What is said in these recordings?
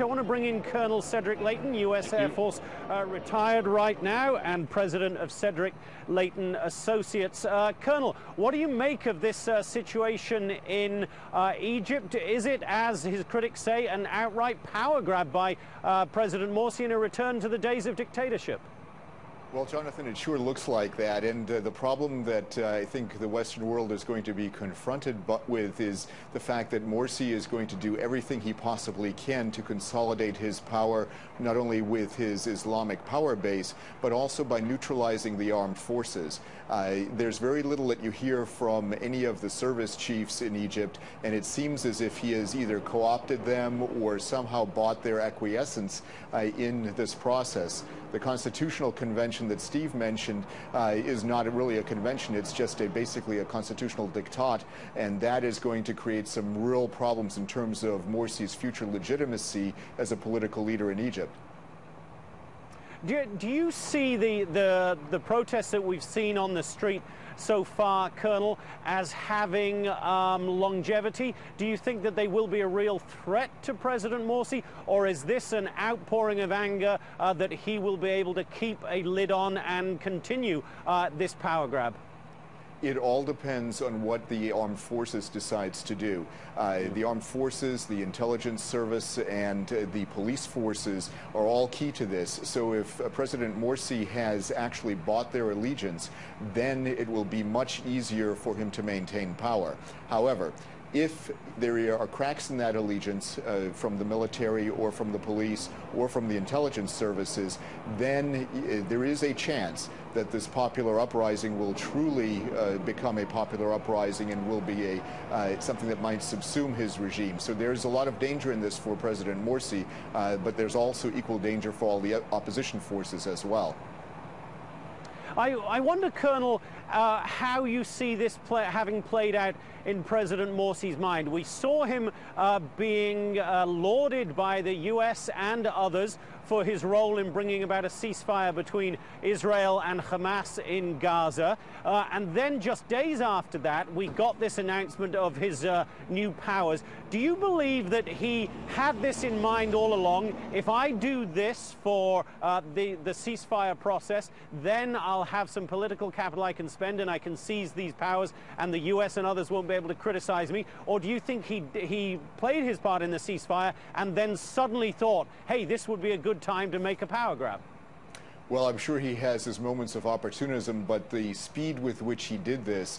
I want to bring in Colonel Cedric Leighton, U.S. Air Force, retired right now, and president of Cedric Leighton Associates. Colonel, what do you make of this situation in Egypt? Is it, as his critics say, an outright power grab by President Morsi in a return to the days of dictatorship? Well, Jonathan, it sure looks like that. And the problem that I think the Western world is going to be confronted with is the fact that Morsi is going to do everything he possibly can to consolidate his power, not only with his Islamic power base, but also by neutralizing the armed forces. There's very little that you hear from any of the service chiefs in Egypt, and it seems as if he has either co-opted them or somehow bought their acquiescence in this process. The Constitutional Convention that Steve mentioned is not really a convention. It's just basically a constitutional diktat, and that is going to create some real problems in terms of Morsi's future legitimacy as a political leader in Egypt. Do you see the protests that we've seen on the street so far, Colonel, as having longevity? Do you think that they will be a real threat to President Morsi, or is this an outpouring of anger that he will be able to keep a lid on and continue this power grab? It all depends on what the armed forces decides to do. The armed forces, the intelligence service, and the police forces are all key to this. So if President Morsi has actually bought their allegiance, then it will be much easier for him to maintain power. However, if there are cracks in that allegiance from the military or from the police or from the intelligence services, then there is a chance that this popular uprising will truly become a popular uprising and will be something that might subsume his regime. So there's a lot of danger in this for President Morsi, but there's also equal danger for all the opposition forces as well. I wonder, Colonel, how you see this having played out in President Morsi's mind. We saw him being lauded by the U.S. and others for his role in bringing about a ceasefire between Israel and Hamas in Gaza. And then just days after that, we got this announcement of his new powers. Do you believe that he had this in mind all along? If I do this for the ceasefire process, then I'll have some political capital I can spend and I can seize these powers and the U.S. and others won't be able to criticize me? Or do you think he played his part in the ceasefire and then suddenly thought, hey, this would be a good time to make a power grab? Well, I'm sure he has his moments of opportunism, but the speed with which he did this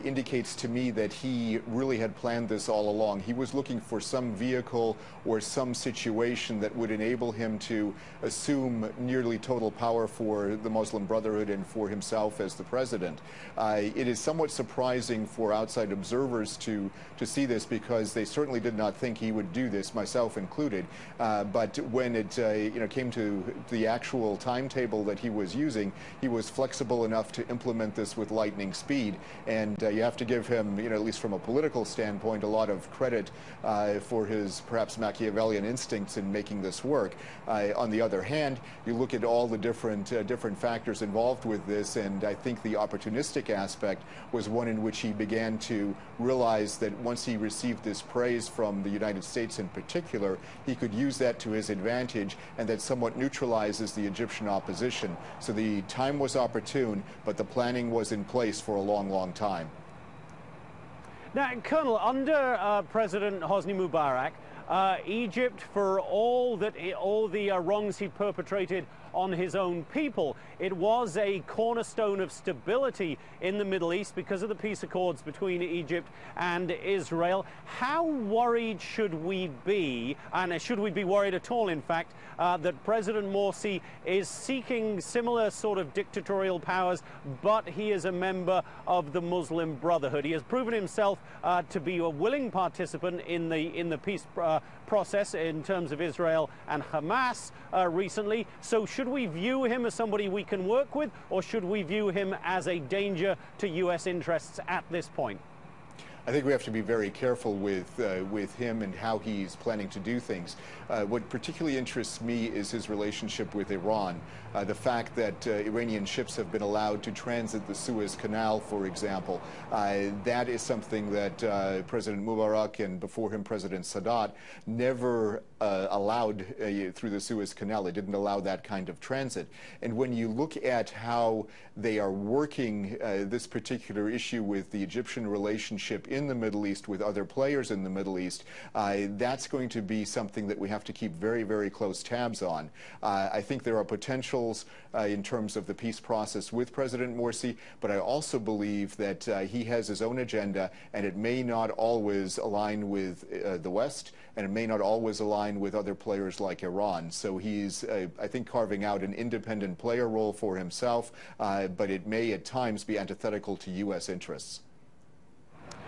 indicates to me that he really had planned this all along. He was looking for some vehicle or some situation that would enable him to assume nearly total power for the Muslim Brotherhood and for himself as the president. It is somewhat surprising for outside observers to see this, because they certainly did not think he would do this, myself included. But when it came to the actual timetable that he was using, he was flexible enough to implement this with lightning speed. And you have to give him, at least from a political standpoint, a lot of credit for his perhaps Machiavellian instincts in making this work. On the other hand, you look at all the different factors involved with this, and I think the opportunistic aspect was one in which he began to realize that once he received this praise from the United States in particular, he could use that to his advantage, and that somewhat neutralizes the Egyptian opposition. So the time was opportune, but the planning was in place for a long, long time. Now, Colonel, under President Hosni Mubarak, Egypt, for all the wrongs he perpetrated on his own people, it was a cornerstone of stability in the Middle East because of the peace accords between Egypt and Israel. How worried should we be, and should we be worried at all, in fact, that President Morsi is seeking similar sort of dictatorial powers, but he is a member of the Muslim Brotherhood? He has proven himself to be a willing participant in the peace process in terms of Israel and Hamas recently. So should we view him as somebody we can work with, or should we view him as a danger to U.S. interests at this point? I think we have to be very careful with him and how he's planning to do things. What particularly interests me is his relationship with Iran. The fact that Iranian ships have been allowed to transit the Suez Canal, for example, that is something that President Mubarak and before him President Sadat never allowed through the Suez Canal. It didn't allow that kind of transit. And when you look at how they are working this particular issue with the Egyptian relationship in the Middle East with other players in the Middle East, that's going to be something that we have to keep very, very close tabs on. I think there are potentials in terms of the peace process with President Morsi, but I also believe that he has his own agenda, and it may not always align with the West, and it may not always align with other players like Iran. So he's, I think, carving out an independent player role for himself, but it may at times be antithetical to U.S. interests.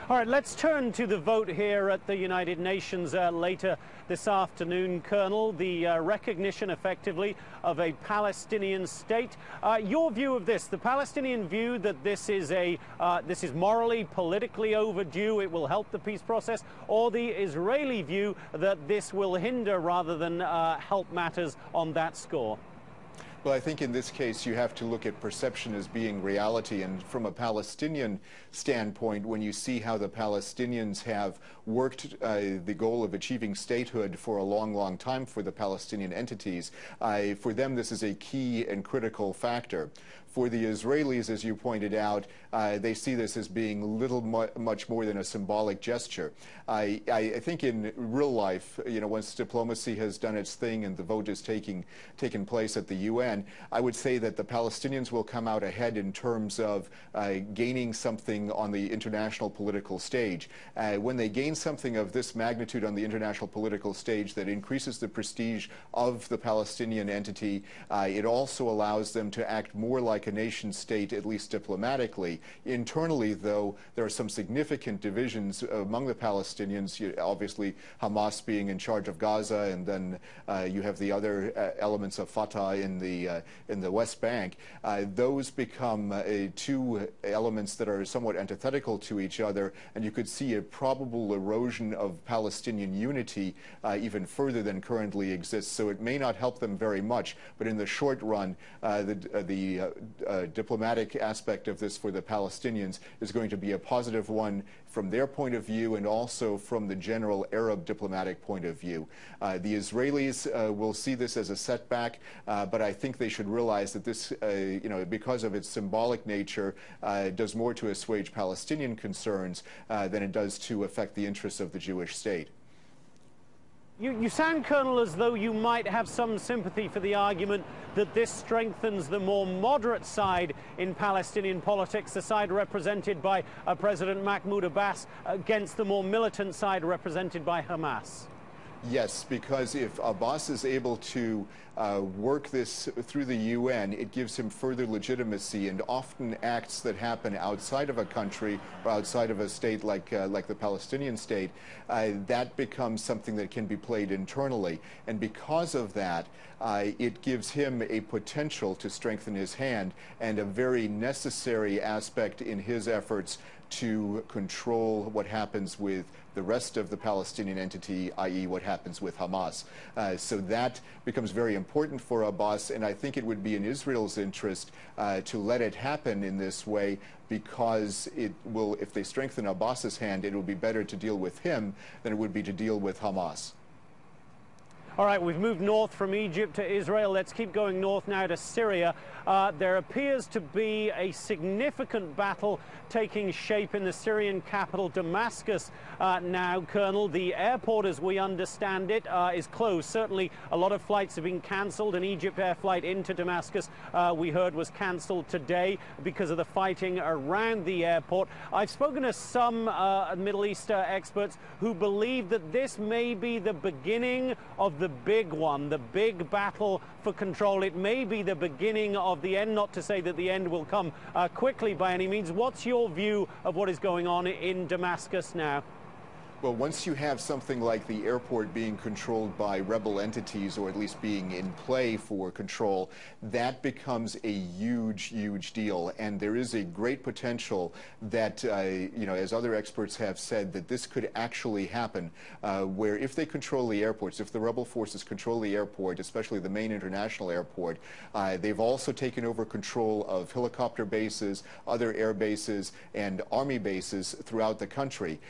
All right, let's turn to the vote here at the United Nations later this afternoon, Colonel. The recognition, effectively, of a Palestinian state. Your view of this, the Palestinian view that this is morally, politically overdue, it will help the peace process, or the Israeli view that this will hinder rather than help matters on that score? Well, I think in this case you have to look at perception as being reality, and from a Palestinian standpoint, when you see how the Palestinians have worked the goal of achieving statehood for a long, long time for the Palestinian entities, for them this is a key and critical factor. For the Israelis, as you pointed out, they see this as being much more than a symbolic gesture. I think in real life, you know, once diplomacy has done its thing and the vote is taken place at the UN, I would say that the Palestinians will come out ahead in terms of gaining something on the international political stage. When they gain something of this magnitude on the international political stage that increases the prestige of the Palestinian entity, it also allows them to act more like a nation state, at least diplomatically. Internally, though, there are some significant divisions among the Palestinians, obviously Hamas being in charge of Gaza, and then you have the other elements of Fatah in the West Bank. Those become two elements that are somewhat antithetical to each other, and you could see a probable erosion of Palestinian unity even further than currently exists. So it may not help them very much, but in the short run, the diplomatic aspect of this for the Palestinians is going to be a positive one from their point of view and also from the general Arab diplomatic point of view. The Israelis will see this as a setback, but I think they should realize that this, you know, because of its symbolic nature, does more to assuage Palestinian concerns than it does to affect the interests of the Jewish state. You sound, Colonel, as though you might have some sympathy for the argument that this strengthens the more moderate side in Palestinian politics, the side represented by President Mahmoud Abbas, against the more militant side represented by Hamas. Yes, because if Abbas is able to work this through the UN, it gives him further legitimacy, and often acts that happen outside of a country or outside of a state like the Palestinian state, that becomes something that can be played internally. And because of that, it gives him a potential to strengthen his hand, and a very necessary aspect in his efforts to control what happens with the rest of the Palestinian entity, i.e. what happens with Hamas. So that becomes very important for Abbas, and I think it would be in Israel's interest to let it happen in this way, because it will, if they strengthen Abbas's hand, it will be better to deal with him than it would be to deal with Hamas. All right, we've moved north from Egypt to Israel. Let's keep going north now to Syria. There appears to be a significant battle taking shape in the Syrian capital, Damascus, now, Colonel. The airport, as we understand it, is closed. Certainly, a lot of flights have been cancelled. An Egypt air flight into Damascus, we heard, was cancelled today because of the fighting around the airport. I've spoken to some Middle East experts who believe that this may be the beginning of the big one, the big battle for control. It may be the beginning of the end, not to say that the end will come quickly by any means. What's your view of what is going on in Damascus now? Well, once you have something like the airport being controlled by rebel entities, or at least being in play for control, that becomes a huge, huge deal. And there is a great potential that, as other experts have said, that this could actually happen, where if they control the airports, if the rebel forces control the airport, especially the main international airport, they've also taken over control of helicopter bases, other air bases, and army bases throughout the country.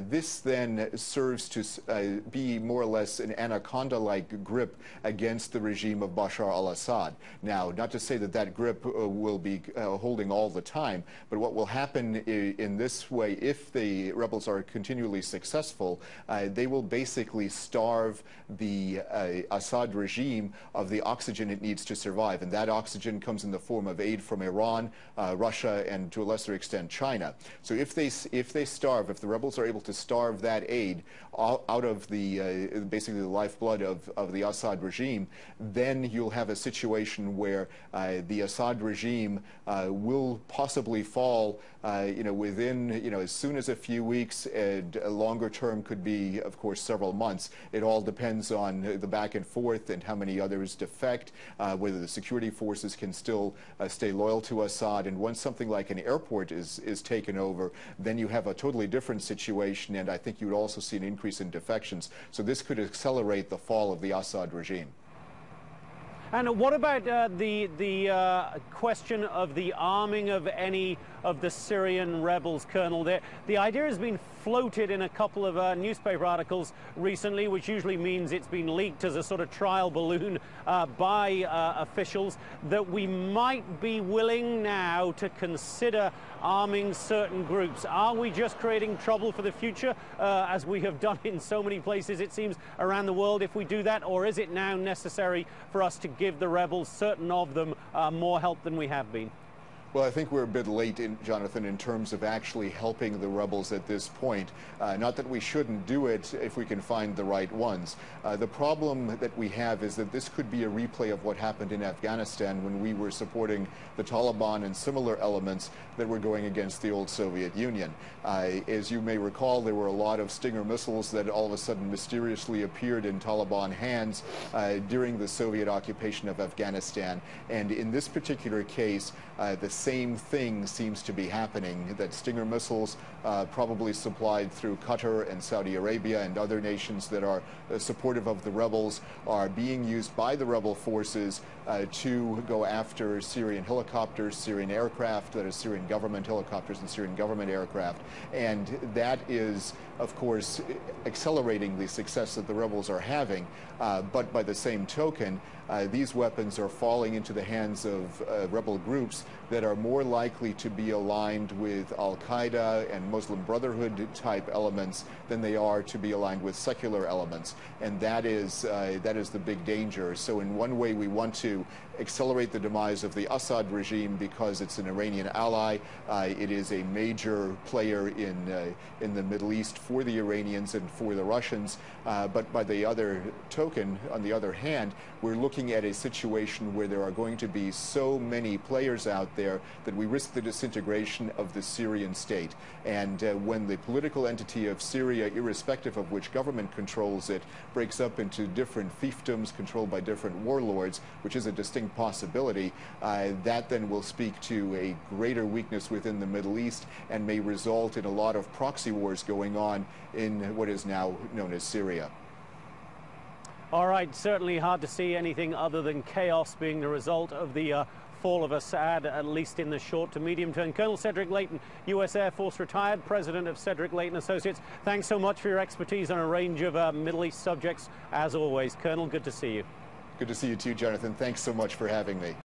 This then serves to be more or less an anaconda-like grip against the regime of Bashar al-Assad. Now, not to say that that grip will be holding all the time, but what will happen in this way, if the rebels are continually successful, they will basically starve the Assad regime of the oxygen it needs to survive. And that oxygen comes in the form of aid from Iran, Russia, and to a lesser extent China. So if they starve, if the rebels are able to starve that aid out of the basically the lifeblood of the Assad regime, then you'll have a situation where the Assad regime will possibly fall within as soon as a few weeks, and a longer term could be, of course, several months. It all depends on the back and forth and how many others defect, whether the security forces can still stay loyal to Assad. And once something like an airport is taken over, then you have a totally different situation, and I think you would also see an increase in defections. So this could accelerate the fall of the Assad regime. And what about the question of the arming of any of the Syrian rebels, Colonel? The idea has been floated in a couple of newspaper articles recently, which usually means it's been leaked as a sort of trial balloon by officials, that we might be willing now to consider arming certain groups. Are we just creating trouble for the future, as we have done in so many places, it seems, around the world if we do that? Or is it now necessary for us to give the rebels, certain of them, more help than we have been? Well, I think we're a bit late, Jonathan, in terms of actually helping the rebels at this point. Not that we shouldn't do it if we can find the right ones. The problem that we have is that this could be a replay of what happened in Afghanistan when we were supporting the Taliban and similar elements that were going against the old Soviet Union. As you may recall, there were a lot of Stinger missiles that all of a sudden mysteriously appeared in Taliban hands during the Soviet occupation of Afghanistan. And in this particular case, the same thing seems to be happening, that Stinger missiles, probably supplied through Qatar and Saudi Arabia and other nations that are supportive of the rebels, are being used by the rebel forces to go after Syrian helicopters, Syrian aircraft, that is Syrian government helicopters and Syrian government aircraft. And that is, of course, accelerating the success that the rebels are having. But by the same token, these weapons are falling into the hands of rebel groups that are more likely to be aligned with Al-Qaeda and Muslim Brotherhood type elements than they are to be aligned with secular elements. And that is the big danger. So in one way, we want to accelerate the demise of the Assad regime because it's an Iranian ally. It is a major player in the Middle East for the Iranians and for the Russians. But by the other token, on the other hand, we're looking at a situation where there are going to be so many players out there that we risk the disintegration of the Syrian state. And when the political entity of Syria, irrespective of which government controls it, breaks up into different fiefdoms controlled by different warlords, which is a distinct possibility, that then will speak to a greater weakness within the Middle East and may result in a lot of proxy wars going on in what is now known as Syria. All right, certainly hard to see anything other than chaos being the result of the fall of Assad, at least in the short to medium term. Colonel Cedric Leighton, U.S. Air Force retired, president of Cedric Leighton Associates. Thanks so much for your expertise on a range of Middle East subjects, as always. Colonel, good to see you. Good to see you too, Jonathan. Thanks so much for having me.